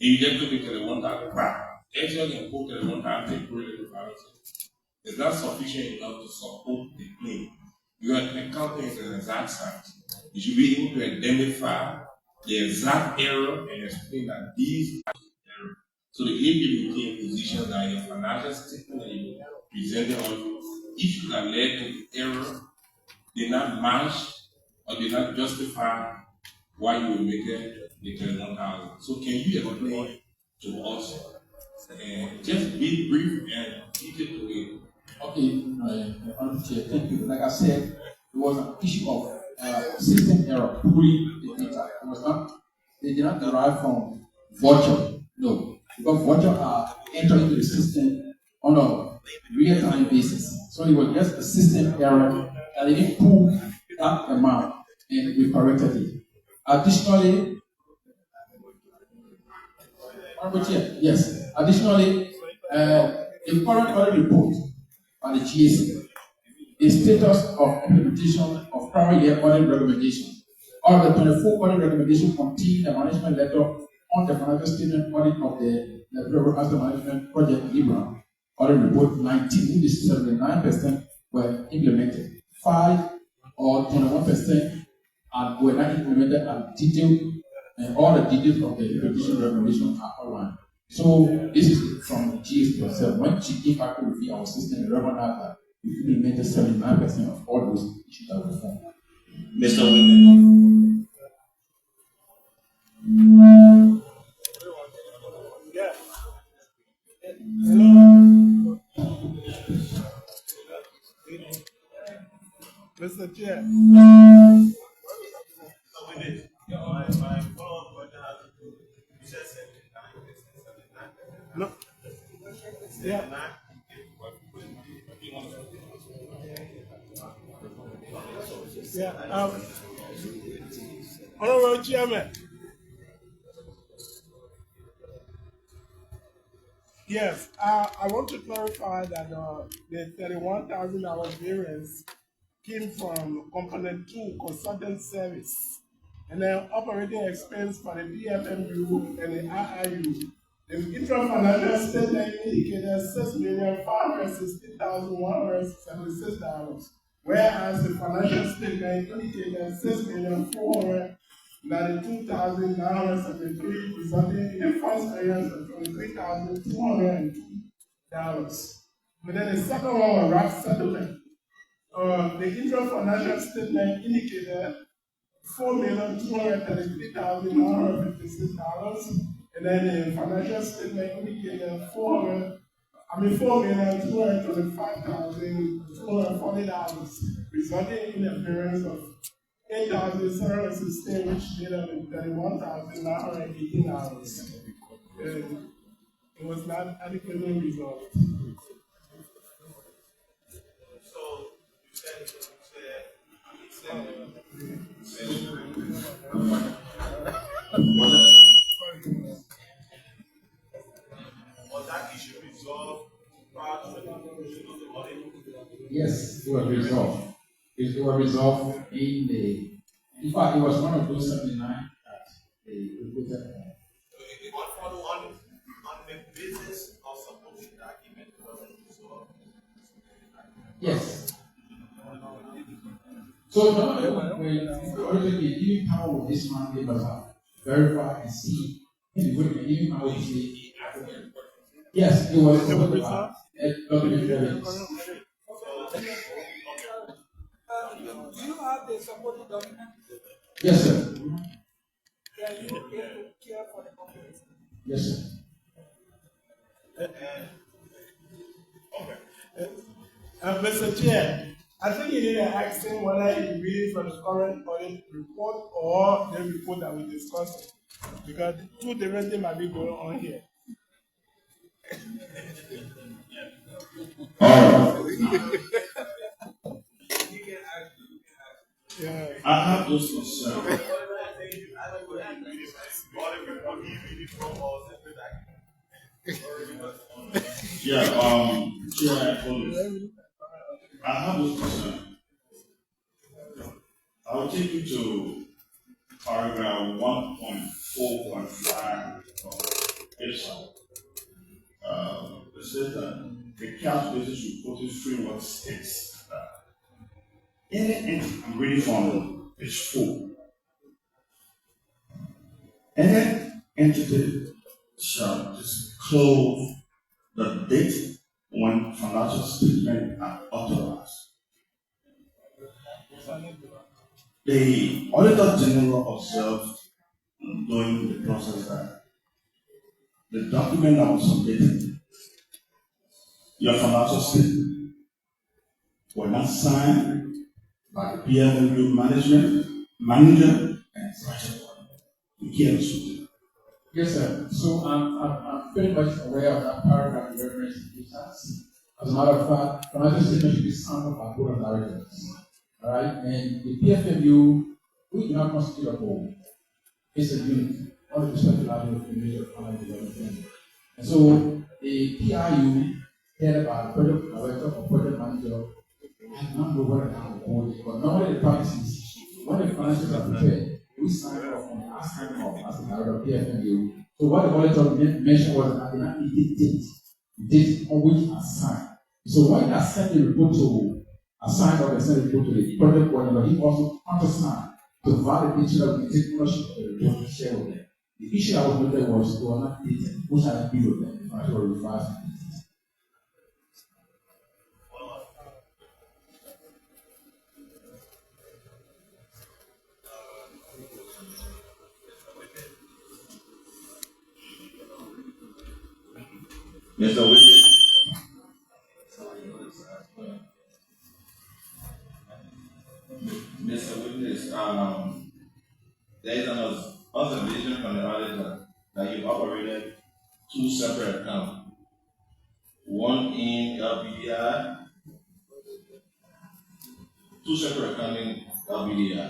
and you just look at 31,000 back, actually can put 31,000 temporary financial. It's not sufficient enough to support the claim. You are the company is an exact science. You should be able to identify the exact error and explain that these are errors. So the AD became position that your financial statement that you presented on issues that led to the error did not match or did not justify why you were making the 31,000. So can you explain to us and just be brief and easy to read? Okay, thank you. Like I said, it was an issue of system error pulling the data. It was not, they did not derive from voucher. No, because voucher are entered into the system on a real-time basis. So it was just a system error that they didn't pull that amount and we corrected it. Additionally, Honorable Chair, yes. Additionally, the current audit report by the GAC, the status of implementation of prior year audit recommendations. Out of the 24 audit recommendations contained the management letter on the financial statement audit of the Liberia Asset Management Project Libra audit report 19, which is 79% were implemented. 5 or 21% were not implemented and detailed, and all the details of the implementation recommendation are outlined. So this is from the GSP itself. When she came back to review our system, the revenue that we implemented 79% of all those issues that were formed. Mr. Women. Yeah. Hello. Mr. Chair. No. Yeah. Yeah. Honorable Chairman. Yes, I want to clarify that the $31,000 variance came from component 2, consultant service, and then operating expense for the PFMU and the IIU. The interim financial statement indicated $6,560,176, whereas the financial statement indicated $6,492,973, resulting in a funds variance of $23,202. But then the second one was RAP settlement. The interim financial statement indicated $4,233,956, and then the financial statement indicated $4,225,240, resulting in a variance of $8,716, which made up $31,918. It was not adequately resolved. Was that issue resolved prior to the conclusion of the audit? Yes, it was resolved. It was resolved in fact, it was one of those 79 that they reported. On the basis of supporting document, was it resolved? Yes. So normally when already giving power with this man, they must have verify and see. And the giving power to say, yes, it was resolved. Do you have the supporting document? Yes, sir. Can you care for the company? Yes, sir. Mr. Chair, I think you need to ask him whether he read from the current audit report or the report that we discussed, because two different things might be going on here. Yeah. I have those concerns. Yeah, Chair, I have those concerns. I will take you to paragraph 1.4.5 of IPSA. It says that the cash basis reporting framework states that any entity, I'm reading from page 4. Any entity shall disclose the date when financial statements are authorized. The Auditor General observed during the process that the document that was submitted, your financial statement, were not signed by the PFMU management, manager, and budget. You can't assume. Yes, sir. So I'm pretty much aware of that paragraph in reference to details. As a matter of fact, financial statement should be signed by board of directors. All right, and the PFMU, we do not constitute a board. It's a unit. all the perspective of the major economic development. And so the PIU, headed by the project director or project manager, I don't know what I'm holding, but normally the practice is when the financials are prepared, we sign off on the sign off as the director of PFMU. So what the auditor mentioned was that they have the date on which assigned. So when they send the report to assign or they send the report to the project coordinator, he also understands to validate that we take ownership of the report and share with them. The issue I was noted was they were not dated, which I agree with them, if I should revise it. Mr. Witness. Mr. Witness, there is an observation from the auditor that you operated two separate accounts, one in LBDI, two separate accounts in LBDI.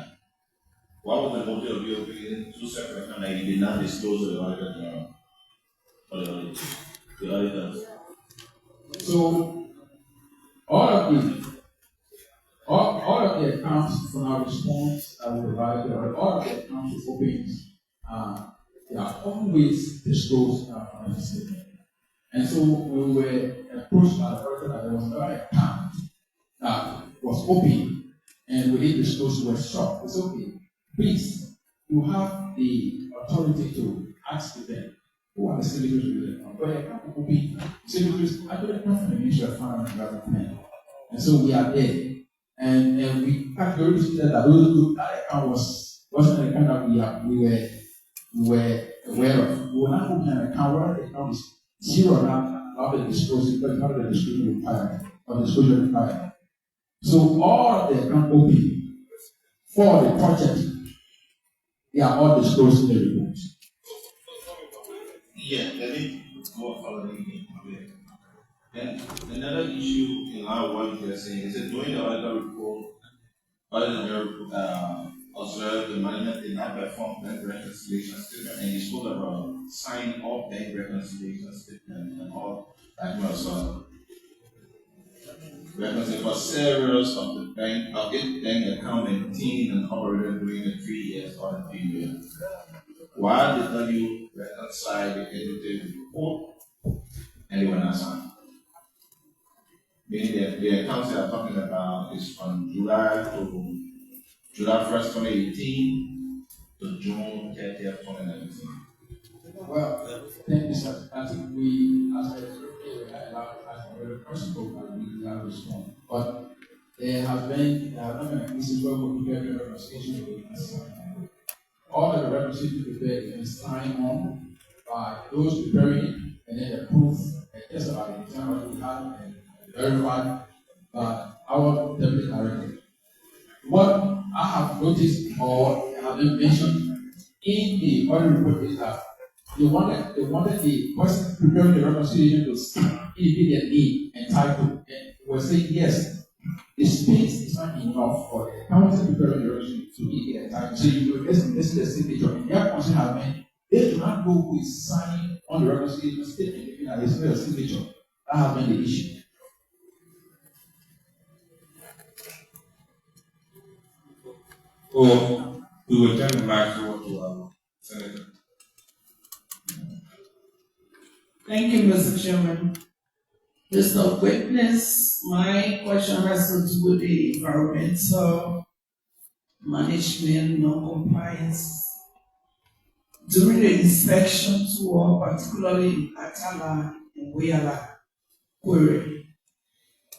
What was the motive of you operating two separate accounts that you did not disclose to the auditor general? Or the auditors? So all of the accounts from our response that we provided, all of the accounts with openings, they are always disclosed in our financial statement. And so we were approached by the auditor that there was another account that was open and we didn't disclose. We were shocked. It's okay. Please, you have the authority to ask them who are the signatories of the account. But the account will be signatories actually come from the Ministry of Finance and Development. And so we are there. And we categorically said that that account wasn't an account that we were aware of. We were not opening an account where the account is zero now, not the disclosure, but not the disclosure requirement or disclosure requirement. So all the account open for the project, they are all disclosed in the report. Yeah, let me go following. Then another issue in line with what you're saying is that during the auditor report, observed the management did not perform bank reconciliation statement, and you spoke about signing all bank reconciliation statement and all that was reconciliation for several of the bank account maintained and operated during the 3 years audit period. Why did not you reconcile the audited report and they were not signed? Meaning that the accounts they are talking about is from July 1st, 2018 to June 30th, 2019. Well, thank you, sir. I think we, as a principle, we have respond. But there have not been a case where we prepare the representation all of the representation prepared and signed on by those preparing it, and then approved and tested by the examiner we have and verified by our deputy director. What I have noticed or have been mentioned in the audit report is that they wanted the person preparing the reconciliation to indicate their name and title, and was saying yes, the space is not enough for the accountant preparing the reconciliation to indicate their title. So you know, this is the signature, and their concern has been they do not know who is signing on the reconciliation statement, if it is not a signature. That has been the issue. So we will turn the mic over to our Senator. Thank you, Mr. Chairman. Mr. Witness, my question has to do with the environmental management non-compliance. During the inspection tour, particularly in Atala and Weyala, Query,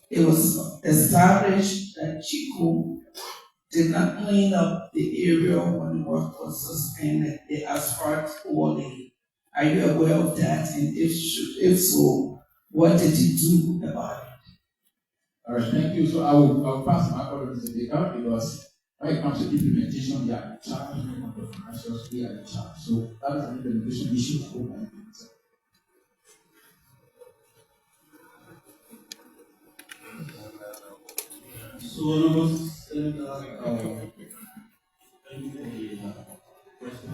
it was established that Chico did not clean up the area when work was suspended, the asphalt overlay. Are you aware of that? And if so, what did you do about it? All right, thank you. So I will pass my call to Mr. Baker because when it comes to implementation, they are in charge of the financials, they are in charge. So that is an implementation issue for my So, Honorable Senator, thank you for the question.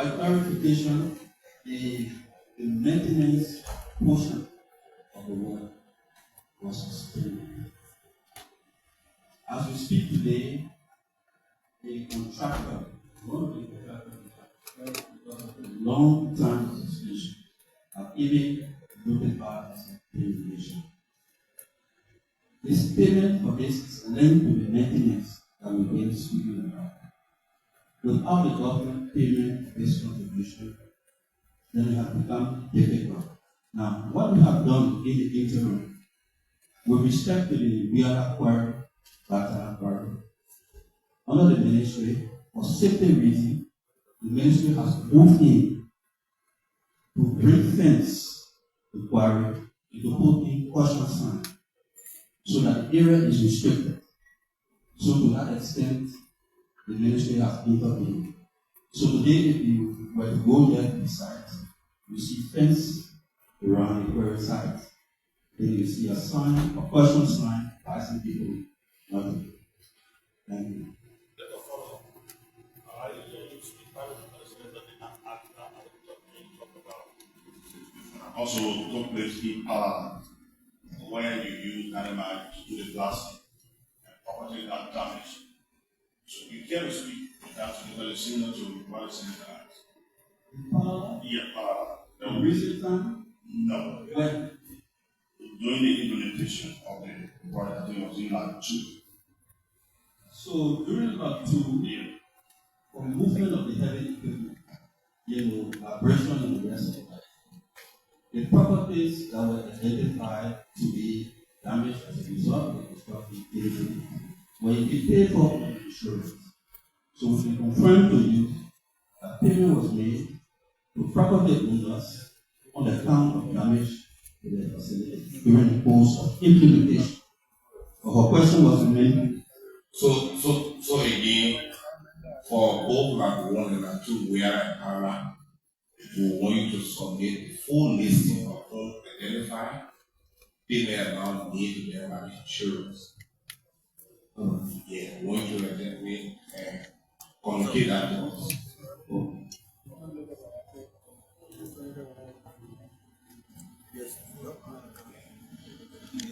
For clarification, the maintenance portion of the work was suspended. As we speak today, the contractor, one of the contractors, because of the long-term suspension, have even notified us of termination. This payment for this is linked to the maintenance that we've been speaking about. Without the government payment for this contribution, then it has become difficult. Now, what we have done in the interim, with respect to the real query, under the ministry, for safety reasons, the ministry has moved in to bring fence the quarry and to put in caution sign so that the area is restricted. So to that extent, the ministry has intervened. So today, if you were to go there to the site, you see fence around the quarry site. Then you see a sign, a caution sign, asking people nothing. Thank you. Also, took place where you use animal to do the blasting and property that damage. So you can't speak without because similar to what is in the yeah, the recent time? No. When? During the implementation of the product, I think it was in like 2. So during about 2, for movement of the heavy equipment, vibration and the rest of it, the properties that were identified to be damaged as a result of the construction were paid for on insurance. So we can confirm to you that payment was made to property owners on the account of damage to the facility during the course of implementation. Her question was made. So again, for both like 1 and 2, we are in Para. We want you to submit the full listing of homes identified. Payment amount need to be about insurance. Yeah, we want you to communicate that to us.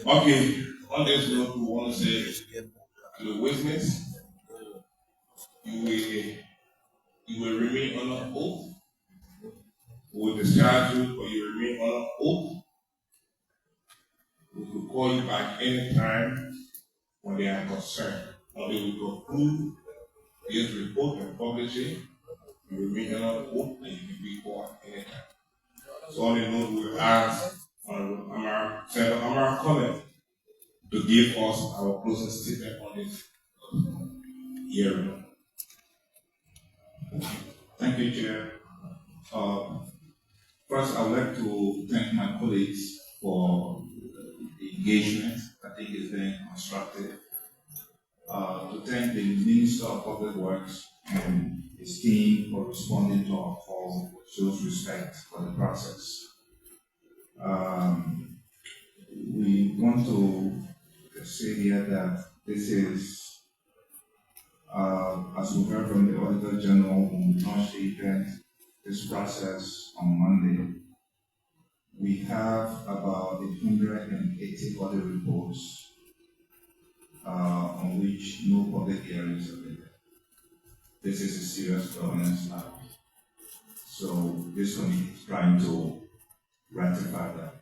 Okay, on this note, we want to say to the witness, you will remain on oath. We will discharge you, but you remain on oath. We will call you back anytime when they are concerned. Or they will conclude this report and publish it. You remain on oath and you can be called anytime. So on the note, we will ask Senator Amar Collins to give us our closing statement on this hearing. Thank you, Chair. First, I would like to thank my colleagues for the engagement. I think it's very constructive. To thank the Minister of Public Works and his team for responding to our call, which shows respect for the process. We want to say here that this is, as we heard from the Auditor General when we launched the event, this process on Monday, we have about 180 audit reports on which no public hearings have been. This is a serious governance matter. So this committee is trying to ratify that.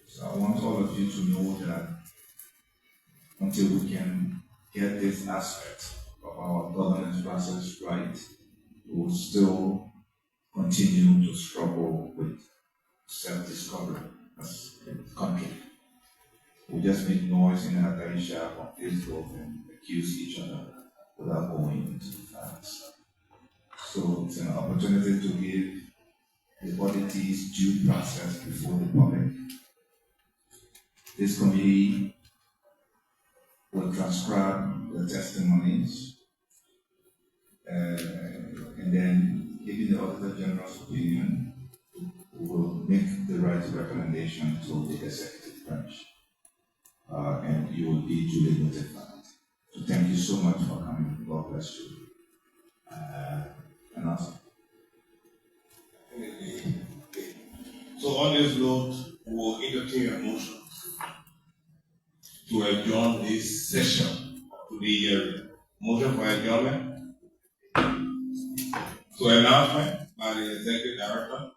So I want all of you to know that until we can get this aspect of our governance process right, we will still continue to struggle with self-discovery as a country. We just make noise in our shop on Facebook and accuse each other without going into the facts. So it's an opportunity to give the auditees due process before the public. This committee will transcribe the testimonies and then, given the Auditor General's opinion, we will make the right recommendation to the executive branch. And you will be duly notified. So thank you so much for coming. God bless you. and answer. So on this note, we'll entertain a motion to adjourn this session to the motion for adjournment. So announcement by the executive director.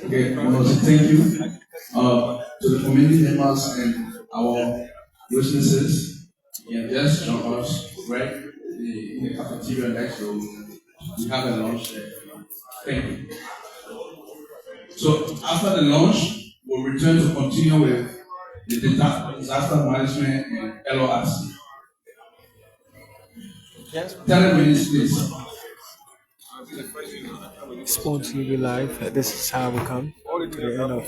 Okay, I want to thank you to the community members and our witnesses. Yeah, just join us right in the cafeteria next door. We have a lunch there. Thank you. So after the lunch, we'll return to continue with the disaster management and LORC. 10 minutes, please. Sports TV Live. This is how we come to the end of